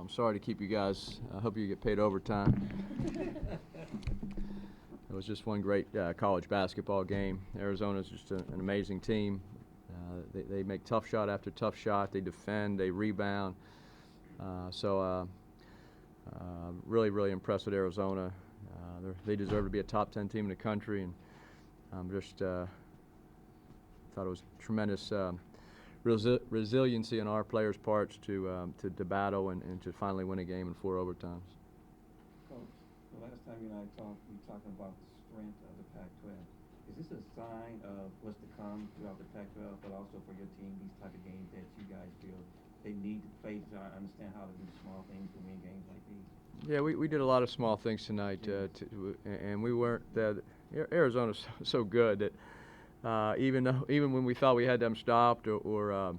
I'm sorry to keep you guys. I hope you get paid overtime. It was just one great college basketball game. Arizona's just an amazing team. They make tough shot after tough shot. They defend, they rebound. Really, really impressed with Arizona. They deserve to be a top 10 team in the country, and just thought it was tremendous resiliency on our players' parts to battle and to finally win a game in 4 overtimes. Coach, the last time you and I talked, we were talking about the strength of the Pac-12. Is this a sign of what's to come throughout the Pac-12, but also for your team, these type of games that you guys feel they need to play to understand how to do small things to win games like these? Yeah, we did a lot of small things tonight, and we weren't Arizona's so good that even when we thought we had them stopped or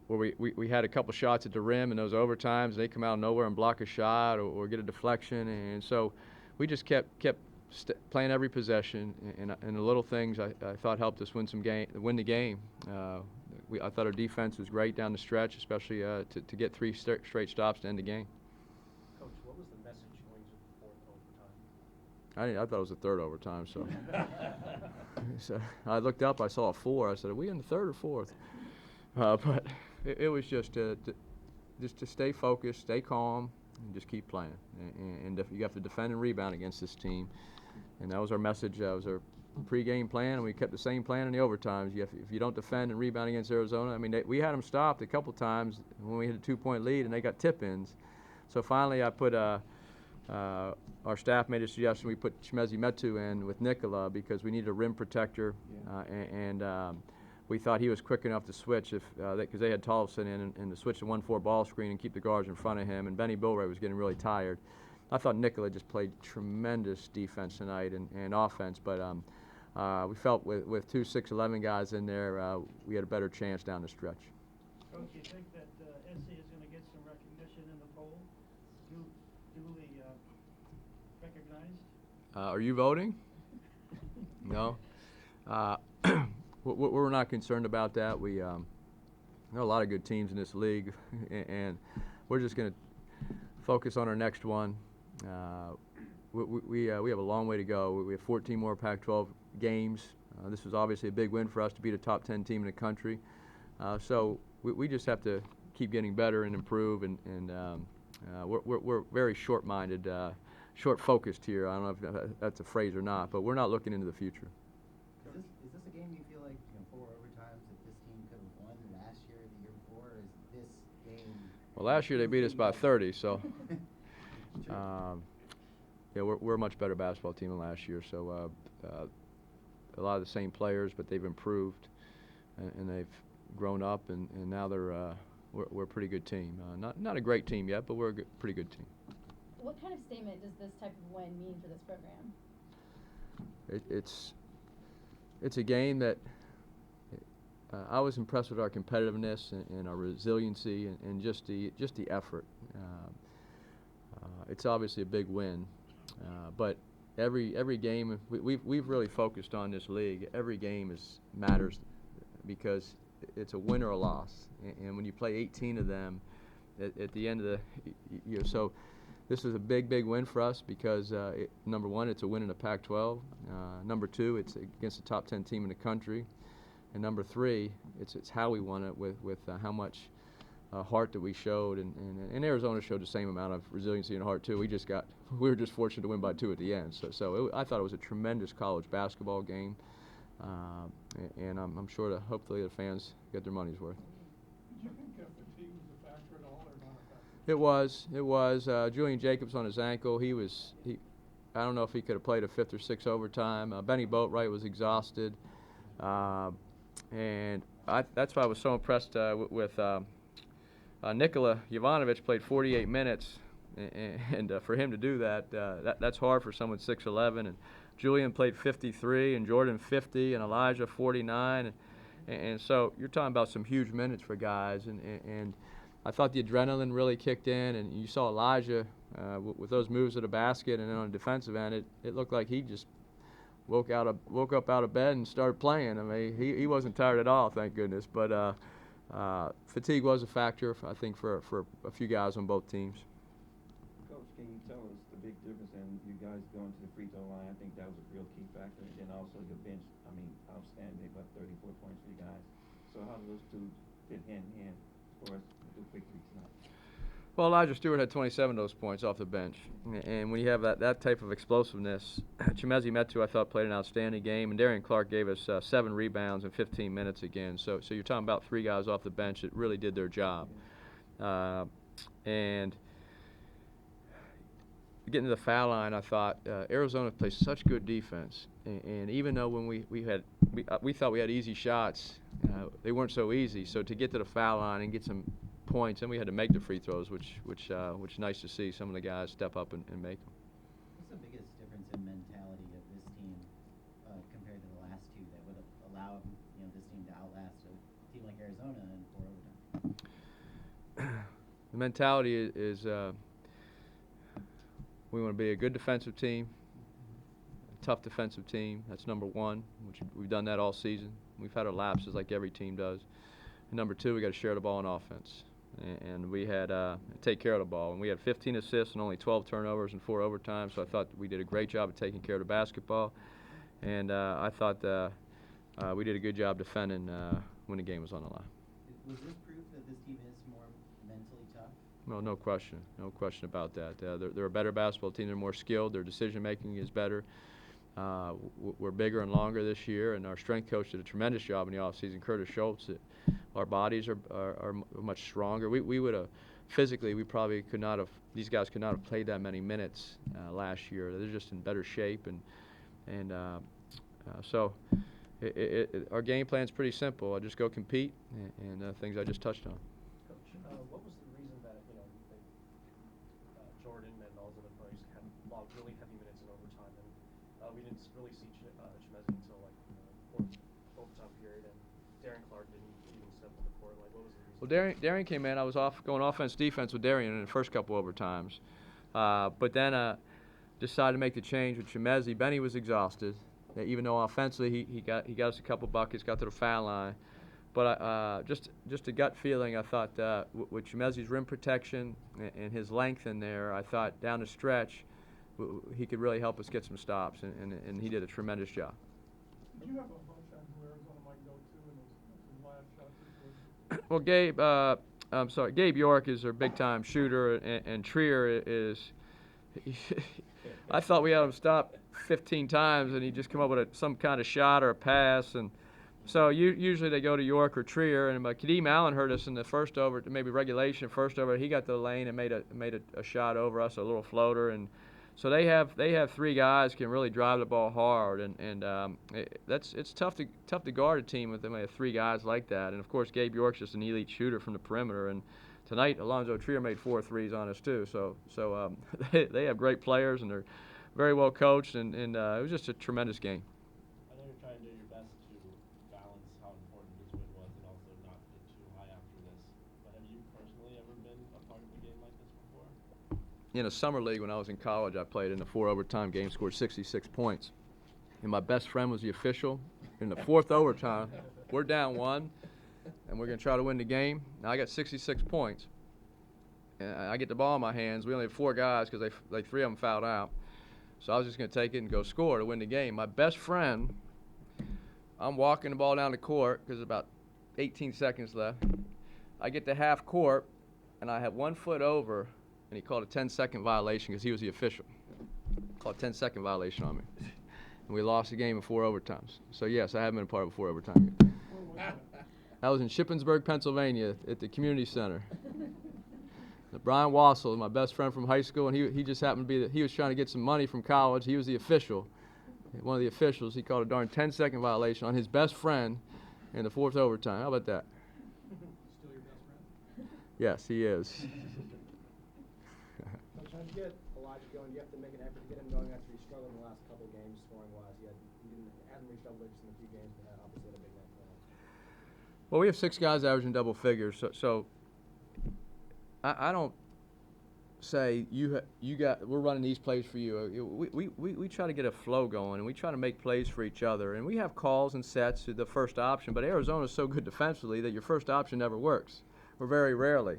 we had a couple shots at the rim in those overtimes, they come out of nowhere and block a shot or get a deflection, and so we just kept playing every possession, and the little things I thought helped us win the game. I thought our defense was great down the stretch, especially to get 3 straight stops to end the game. Coach, what was the message going to the 4th overtime? I thought it was the 3rd overtime, so. So I looked up, I saw a 4. I said, "Are we in the 3rd or 4th?" But it was just to stay focused, stay calm, and just keep playing. And you have to defend and rebound against this team. And that was our message. That was our pregame plan, and we kept the same plan in the overtimes. If you don't defend and rebound against Arizona, I mean, we had them stopped a couple times when we had a 2-point lead, and they got tip-ins. So finally, I put our staff made a suggestion we put Chimezie Metu in with Nicola because we needed a rim protector, and we thought he was quick enough to switch because they had Tolleson in and to switch to 1-4 ball screen and keep the guards in front of him. And Benny Bilray was getting really tired. I thought Nicola just played tremendous defense tonight and offense, but we felt with 2 6'11" guys in there, we had a better chance down the stretch. Coach, do you think that NC is going to get some recognition in the poll, duly recognized? Are you voting? No. We're not concerned about that. There are a lot of good teams in this league, and we're just going to focus on our next one. We have a long way to go. We have 14 more Pac-12 games. This was obviously a big win for us to beat a top 10 team in the country. So we just have to keep getting better and improve, and we're very short-minded, short-focused here. I don't know if that's a phrase or not, but we're not looking into the future. Is this a game you feel like 4 overtimes that this team could have won last year or the year before? Or is this game? Well, last year they beat us by 30, so. Yeah, we're a much better basketball team than last year. So a lot of the same players, but they've improved and they've grown up, and now we're a pretty good team. Not a great team yet, but we're a pretty good team. What kind of statement does this type of win mean for this program? It's a game that I was impressed with our competitiveness and our resiliency and just the effort. It's obviously a big win, but every game we've really focused on this league. Every game matters because it's a win or a loss, and when you play 18 of them at the end of the year, so this is a big win for us because number one, it's a win in the Pac-12. Number 2, it's against the top 10 team in the country, and number 3, it's how we won it with how much heart that we showed, and Arizona showed the same amount of resiliency and heart too. We were just fortunate to win by 2 at the end. So I thought it was a tremendous college basketball game, and I'm sure that hopefully the fans get their money's worth. Did you think fatigue was a factor at all, or not a factor? It was. Julian Jacobs on his ankle. I don't know if he could have played a 5th or 6th overtime. Benny Boatwright was exhausted, and that's why I was so impressed with. Nikola Jovanovic played 48 minutes, and for him to do that's hard for someone 6'11", and Julian played 53, and Jordan 50, and Elijah 49, and so you're talking about some huge minutes for guys, and I thought the adrenaline really kicked in, and you saw Elijah with those moves to the basket, and then on the defensive end, it looked like he just woke up out of bed and started playing. I mean, he wasn't tired at all, thank goodness, but Fatigue was a factor, I think, for a few guys on both teams. Coach, can you tell us the big difference in you guys going to the free throw line? I think that was a real key factor. And then also your bench, I mean, outstanding, about 34 points for you guys. So how do those two fit hand in hand for us to do victory tonight? Well, Elijah Stewart had 27 of those points off the bench. And when you have that type of explosiveness, Chimezi Metu, I thought, played an outstanding game. And Darian Clark gave us 7 rebounds in 15 minutes again. So you're talking about 3 guys off the bench that really did their job. And getting to the foul line, I thought Arizona plays such good defense. And even though when we thought we had easy shots, they weren't so easy. So to get to the foul line and get some points, and we had to make the free throws, which nice to see some of the guys step up and make them. What's the biggest difference in mentality of this team compared to the last two that would allow this team to outlast a team like Arizona in 4 overtime? The mentality is we want to be a good defensive team, a tough defensive team. That's number one, which we've done that all season. We've had our lapses like every team does. And number 2, we got to share the ball in offense. And we had take care of the ball. And we had 15 assists and only 12 turnovers and 4 overtimes. So I thought we did a great job of taking care of the basketball. And I thought we did a good job defending when the game was on the line. Was this proof that this team is more mentally tough? Well, no question about that. They're a better basketball team. They're more skilled. Their decision making is better. We're bigger and longer this year, and our strength coach did a tremendous job in the offseason, Curtis Schultz. Our bodies are much stronger. We would have physically, we probably could not have. These guys could not have played that many minutes last year. They're just in better shape, and so our game plan is pretty simple. I just go compete, and things I just touched on. Coach, what was the reason that Jordan and all the other players had logged really heavy minutes in overtime, and we didn't really see Chimezi until like fourth overtime period, and Darian Clark didn't even step on the court. Like, what was the reason? Well, Darian came in. I was going offense defense with Darian in the first couple overtimes, but then decided to make the change with Chimezi. Benny was exhausted. Even though offensively he got us a couple buckets, got to the foul line. But just a gut feeling, I thought with Chimezi's rim protection and his length in there, I thought down the stretch he could really help us get some stops, and he did a tremendous job. Do you have a hunch on who Arizona might go to in those last shots? Well, Gabe York is their big-time shooter, and Trier is. I thought we had him stopped 15 times, and he just come up with some kind of shot or a pass, and so usually they go to York or Trier. And Kadeem Allen hurt us in the first over, maybe regulation first over. He got to the lane and made a shot over us, a little floater, and so they have 3 guys can really drive the ball hard, and it's tough to guard a team with them. They have 3 guys like that, and of course Gabe York's just an elite shooter from the perimeter, and tonight Alonzo Trier made 4 threes on us too. So they have great players, and they're very well coached, and it was just a tremendous game. I know you're trying to do your best to balance how important this win was and also not get too high after this. But have you personally ever been a part of a game like this before? In a summer league when I was in college, I played in the 4 overtime game, scored 66 points. And my best friend was the official. In the 4th overtime, we're down 1, and we're going to try to win the game. Now I got 66 points. And I get the ball in my hands. We only had 4 guys because 3 of them fouled out. So I was just going to take it and go score to win the game. My best friend, I'm walking the ball down the court because there's about 18 seconds left. I get to half court, and I have 1 foot over, and he called a 10-second violation because he was the official. Called a 10-second violation on me. And we lost the game in 4 overtimes. So, yes, I have been a part of a 4 overtime game. That was in Shippensburg, Pennsylvania at the community center. Brian Wassel, my best friend from high school, and he just happened to be he was trying to get some money from college. He was the official, one of the officials. He called a darn 10-second violation on his best friend in the 4th overtime. How about that? Still your best friend? Yes, he is. I'm trying to get Elijah going. You have to make an effort to get him going after he struggled in the last couple of games scoring-wise. He hadn't reached double digits in a few games, but obviously had a big night tonight. Well, we have 6 guys averaging double figures, so I don't say we're running these plays for you. We try to get a flow going, and we try to make plays for each other. And we have calls and sets to the first option, but Arizona's so good defensively that your first option never works, or very rarely.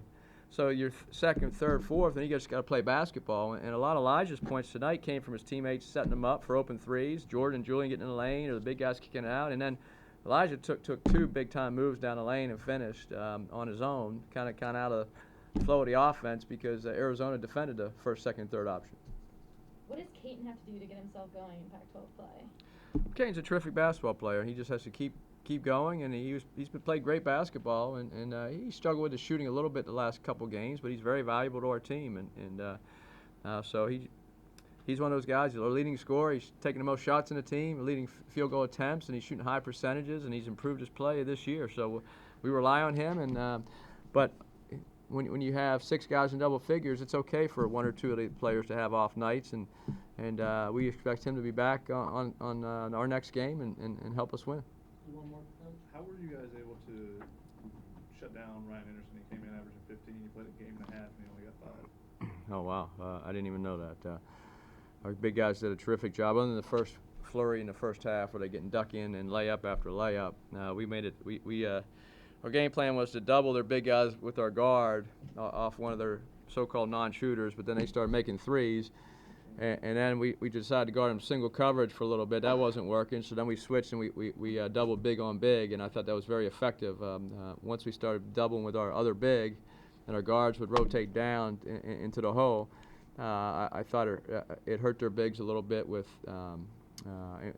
So your second, third, fourth, and you just got to play basketball. And a lot of Elijah's points tonight came from his teammates setting him up for open threes, Jordan and Julian getting in the lane, or the big guys kicking it out, and then Elijah took 2 big-time moves down the lane and finished on his own, kind of out of the flow of the offense because Arizona defended the first, second, third option. What does Caton have to do to get himself going in Pac-12 play? Caton's a terrific basketball player. He just has to keep going, and he's played great basketball, and he struggled with the shooting a little bit the last couple games, but he's very valuable to our team, and so he's one of those guys. He's our leading scorer. He's taking the most shots in the team, leading field goal attempts, and he's shooting high percentages, and he's improved his play this year. So we rely on him, and but when you have 6 guys in double figures, it's okay for 1 or 2 of the players to have off nights, and we expect him to be back on our next game and help us win. One more, Coach. How were you guys able to shut down Ryan Anderson? He came in averaging 15. You played a game and a half, and he only got 5. Oh, wow. I didn't even know that. Our big guys did a terrific job. Other than the first flurry in the first half where they getting duck in and layup after layup, we made it. Our game plan was to double their big guys with our guard off one of their so-called non-shooters, but then they started making threes. And then we decided to guard them single coverage for a little bit. That wasn't working, so then we switched and we doubled big on big, and I thought that was very effective. Once we started doubling with our other big, and our guards would rotate down into the hole, I thought it hurt their bigs a little bit with, and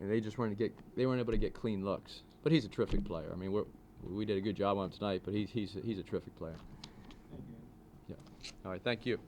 they just weren't able to get clean looks. But he's a terrific player. I mean, we did a good job on him tonight, but he's a terrific player. Thank you. Yeah. All right. Thank you.